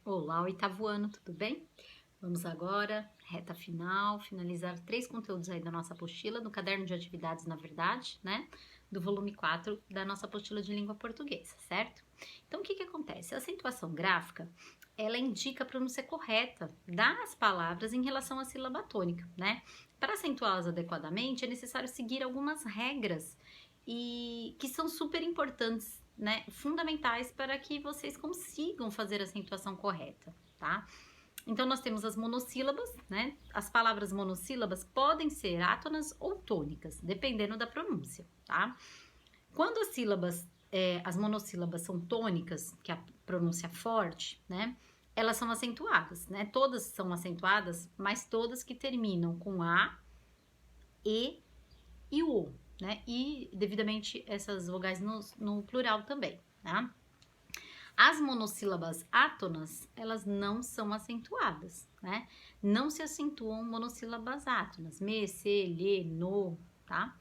Olá, oitavo ano, tudo bem? Vamos agora, reta final, finalizar 3 conteúdos aí da nossa apostila, do caderno de atividades, na verdade, né? Do volume 4 da nossa apostila de língua portuguesa, certo? Então, o que acontece? A acentuação gráfica, ela indica a pronúncia correta das palavras em relação à sílaba tônica, né? Para acentuá-las adequadamente, é necessário seguir algumas regras e que são super importantes, né, fundamentais para que vocês consigam fazer a acentuação correta, tá? Então, nós temos as monossílabas, né? As palavras monossílabas podem ser átonas ou tônicas, dependendo da pronúncia, tá? Quando as sílabas, as monossílabas são tônicas, que é a pronúncia forte, né? Elas são acentuadas, né? Todas são acentuadas, mas todas que terminam com A, e o, né? E devidamente essas vogais no plural também, tá? As monossílabas átonas, elas não são acentuadas, né? Não se acentuam monossílabas átonas, me, se, lhe, no, tá?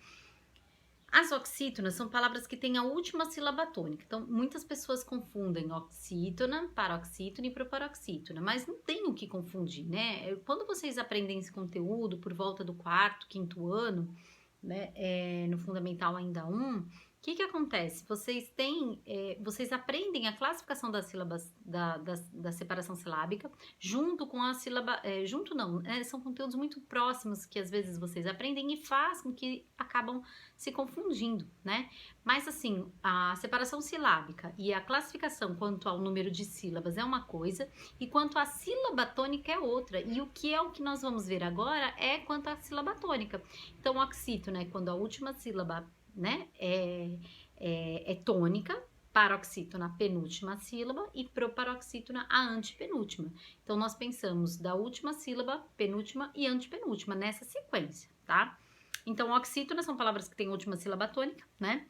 As oxítonas são palavras que têm a última sílaba tônica. Então, muitas pessoas confundem oxítona, paroxítona e proparoxítona, mas não tem o que confundir, né? Quando vocês aprendem esse conteúdo por volta do quarto, quinto ano, né, no Fundamental ainda 1, o que acontece? Vocês aprendem a classificação das sílabas da separação silábica junto com a sílaba, junto não, são conteúdos muito próximos que às vezes vocês aprendem e faz com que acabam se confundindo, né? Mas assim, a separação silábica e a classificação quanto ao número de sílabas é uma coisa e quanto à sílaba tônica é outra. E o que nós vamos ver agora é quanto à sílaba tônica. Então, oxítono é quando a última sílaba, né, é tônica, paroxítona a penúltima sílaba e proparoxítona a antepenúltima. Então, nós pensamos da última sílaba, penúltima e antepenúltima, nessa sequência, tá? Então, oxítonas são palavras que têm última sílaba tônica, né?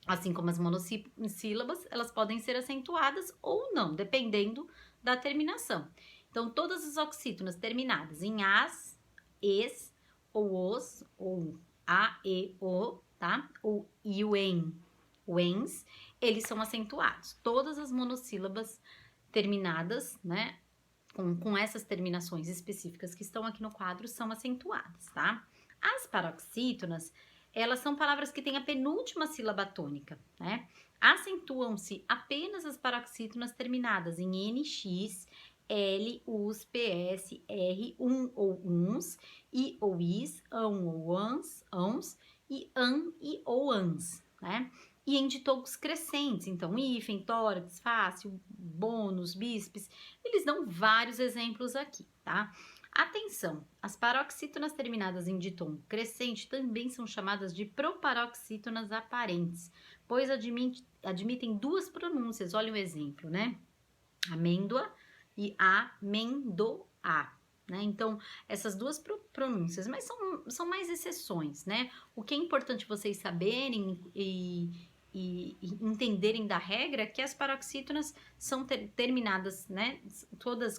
Assim como as monossílabas, elas podem ser acentuadas ou não, dependendo da terminação. Então, todas as oxítonas terminadas em as, es, ou os, ou a, e, o, tá? Ou e o en, o ens, eles são acentuados. Todas as monossílabas terminadas, né? Com essas terminações específicas que estão aqui no quadro, são acentuadas, tá? As paroxítonas, elas são palavras que têm a penúltima sílaba tônica, né? Acentuam-se apenas as paroxítonas terminadas em NX, L, US, PS, R, ou uns, I ou is, ão ou ãos, e an e ou ans, né? E em ditongos crescentes, então, hífen, tórax, fácil, bônus, bíceps, eles dão vários exemplos aqui, tá? Atenção, as paroxítonas terminadas em ditongo crescente também são chamadas de proparoxítonas aparentes, pois admitem duas pronúncias, olha o exemplo, né? Amêndoa e amendoá, né? Então, essas duas pronúncias, mas são mais exceções, né? O que é importante vocês saberem e entenderem da regra é que as paroxítonas são terminadas, né?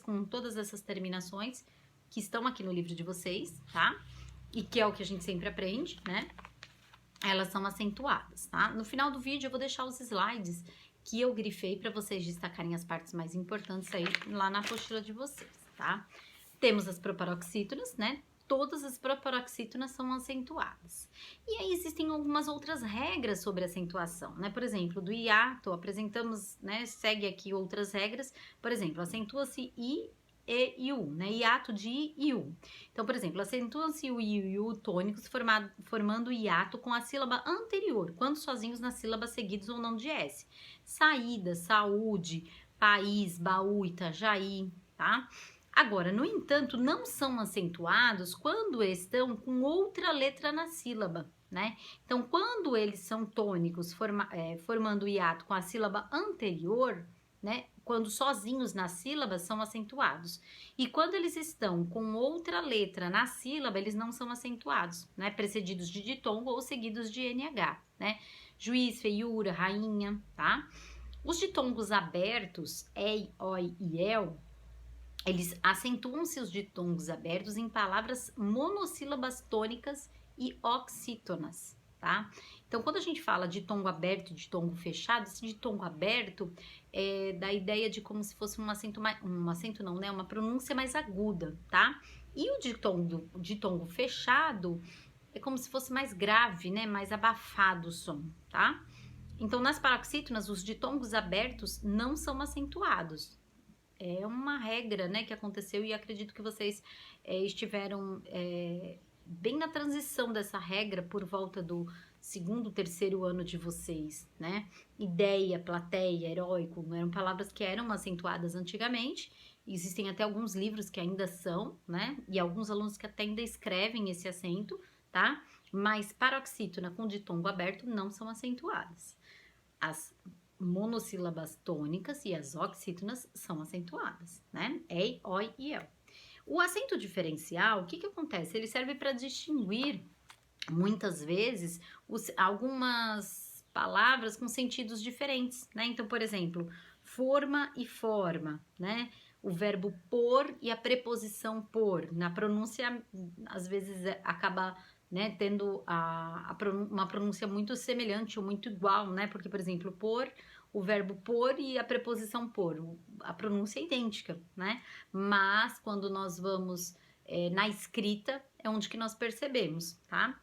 Com todas essas terminações que estão aqui no livro de vocês, tá? E que é o que a gente sempre aprende, né? Elas são acentuadas, tá? No final do vídeo eu vou deixar os slides que eu grifei para vocês destacarem as partes mais importantes aí lá na apostila de vocês, tá? Temos as proparoxítonas, né? Todas as proparoxítonas são acentuadas. E aí existem algumas outras regras sobre acentuação, né? Por exemplo, do hiato, apresentamos, né? Segue aqui outras regras. Por exemplo, acentua-se I, e U, né? Hiato de I e U. Então, por exemplo, acentuam-se o I e o U tônicos formando hiato com a sílaba anterior, quando sozinhos na sílaba seguidos ou não de S. Saída, saúde, país, baú, Itajaí, tá? Agora, no entanto, não são acentuados quando estão com outra letra na sílaba, né? Então, quando eles são tônicos, formando o hiato com a sílaba anterior, né? Quando sozinhos na sílaba, são acentuados. E quando eles estão com outra letra na sílaba, eles não são acentuados, né? Precedidos de ditongo ou seguidos de NH, né? Juiz, feiura, rainha, tá? Os ditongos abertos, ei, oi e el, eles acentuam-se os ditongos abertos em palavras monossílabas tônicas e oxítonas, tá? Então, quando a gente fala de tongo aberto e de tongo fechado, esse de tongo aberto é da ideia de como se fosse um acento mais, um acento não, né? Uma pronúncia mais aguda, tá? E o de tongo fechado é como se fosse mais grave, né? Mais abafado o som, tá? Então, nas paroxítonas, os ditongos abertos não são acentuados. É uma regra, né, que aconteceu e acredito que vocês estiveram bem na transição dessa regra por volta do segundo, terceiro ano de vocês, né? Ideia, plateia, heróico, eram palavras que eram acentuadas antigamente. Existem até alguns livros que ainda são, né? E alguns alunos que até ainda escrevem esse acento, tá? Mas paroxítona com ditongo aberto não são acentuadas. As monossílabas tônicas e as oxítonas são acentuadas, né? Ei, oi e eu. O acento diferencial, o que acontece? Ele serve para distinguir, muitas vezes, algumas palavras com sentidos diferentes, né? Então, por exemplo, forma e forma, né? O verbo pôr e a preposição pôr. Na pronúncia, às vezes, acaba, né, tendo uma pronúncia muito semelhante ou muito igual, né? Porque, por exemplo, pôr, o verbo pôr e a preposição pôr, a pronúncia é idêntica, né? Mas, quando nós vamos na escrita, é onde que nós percebemos, tá?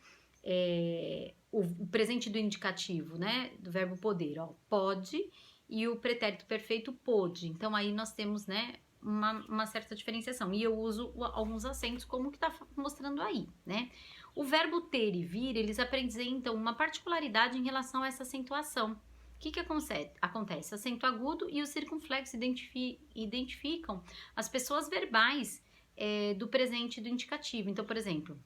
O presente do indicativo, né? Do verbo poder, ó, pode, e o pretérito perfeito pôde. Então, aí nós temos, né, uma certa diferenciação. E eu uso alguns acentos, como que tá mostrando aí, né? O verbo ter e vir, eles apresentam uma particularidade em relação a essa acentuação. O que acontece? O acento agudo e o circunflexo identificam as pessoas verbais do presente do indicativo. Então, por exemplo,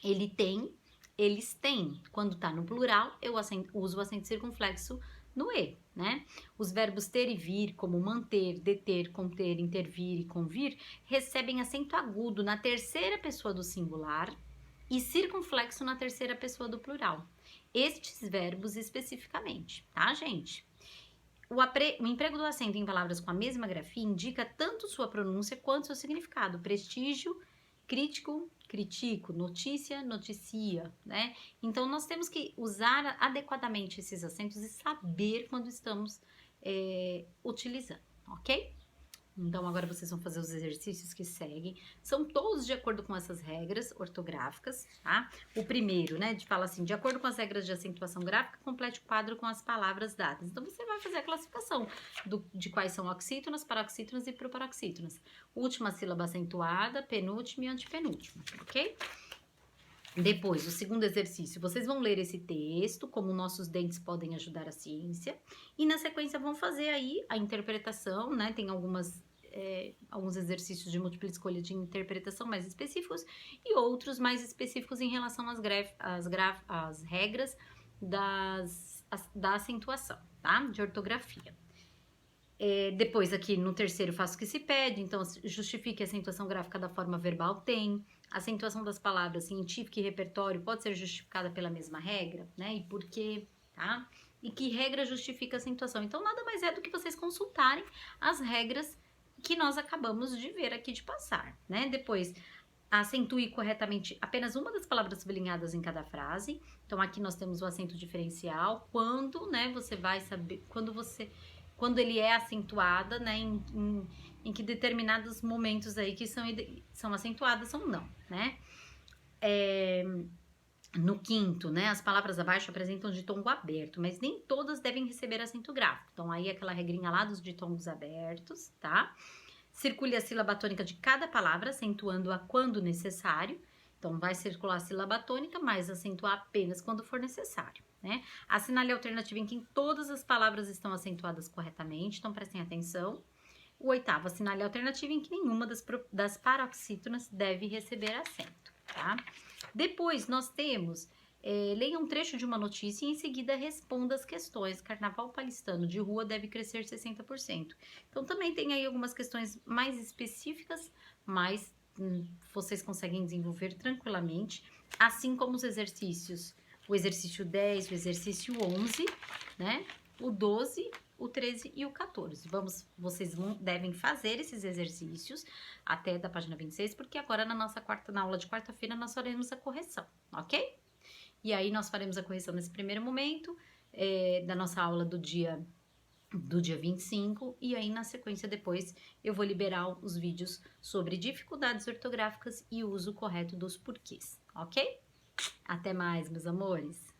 ele tem, eles têm. Quando tá no plural, eu uso o acento circunflexo no E, né? Os verbos ter e vir, como manter, deter, conter, intervir e convir, recebem acento agudo na terceira pessoa do singular e circunflexo na terceira pessoa do plural. Estes verbos especificamente, tá, gente? O emprego do acento em palavras com a mesma grafia indica tanto sua pronúncia quanto seu significado. Prestígio, crítico, critico, notícia, noticia, né? Então, nós temos que usar adequadamente esses acentos e saber quando estamos utilizando, ok? Então, agora vocês vão fazer os exercícios que seguem. São todos de acordo com essas regras ortográficas, tá? O primeiro, né, fala assim, de acordo com as regras de acentuação gráfica, complete o quadro com as palavras dadas. Então, você vai fazer a classificação de quais são oxítonas, paroxítonas e proparoxítonas. Última sílaba acentuada, penúltima e antepenúltima, ok? Depois, o segundo exercício, vocês vão ler esse texto, como nossos dentes podem ajudar a ciência, e na sequência vão fazer aí a interpretação, né? Tem alguns exercícios de múltipla escolha de interpretação mais específicos e outros mais específicos em relação às regras da acentuação, tá? De ortografia. Depois aqui no terceiro faço o que se pede, então justifique a acentuação gráfica da forma verbal tem. A acentuação das palavras científica e repertório pode ser justificada pela mesma regra, né? E por quê, tá? E que regra justifica a acentuação? Então nada mais é do que vocês consultarem as regras que nós acabamos de ver aqui de passar, né? Depois, acentue corretamente apenas uma das palavras sublinhadas em cada frase. Então aqui nós temos o acento diferencial, quando, né, você vai saber, quando ele é acentuada, né, em que determinados momentos aí que são acentuadas ou não, né? No quinto, né, as palavras abaixo apresentam ditongo aberto, mas nem todas devem receber acento gráfico. Então, aí aquela regrinha lá dos ditongos abertos, tá? Circule a sílaba tônica de cada palavra, acentuando-a quando necessário. Então, vai circular a sílaba tônica, mas acentuar apenas quando for necessário, né? Assinale a alternativa em que todas as palavras estão acentuadas corretamente, então prestem atenção. O oitavo, assinale a alternativa em que nenhuma das paroxítonas deve receber acento, tá? Depois, nós temos, leia um trecho de uma notícia e em seguida responda as questões. Carnaval paulistano de rua deve crescer 60%. Então, também tem aí algumas questões mais específicas, mas vocês conseguem desenvolver tranquilamente, assim como os exercícios, o exercício 10, o exercício 11, né? O 12, o 13 e o 14. Vocês devem fazer esses exercícios até da página 26, porque agora na aula de quarta-feira nós faremos a correção, ok? E aí nós faremos a correção nesse primeiro momento da nossa aula do dia 25, e aí na sequência depois eu vou liberar os vídeos sobre dificuldades ortográficas e o uso correto dos porquês, ok? Até mais, meus amores!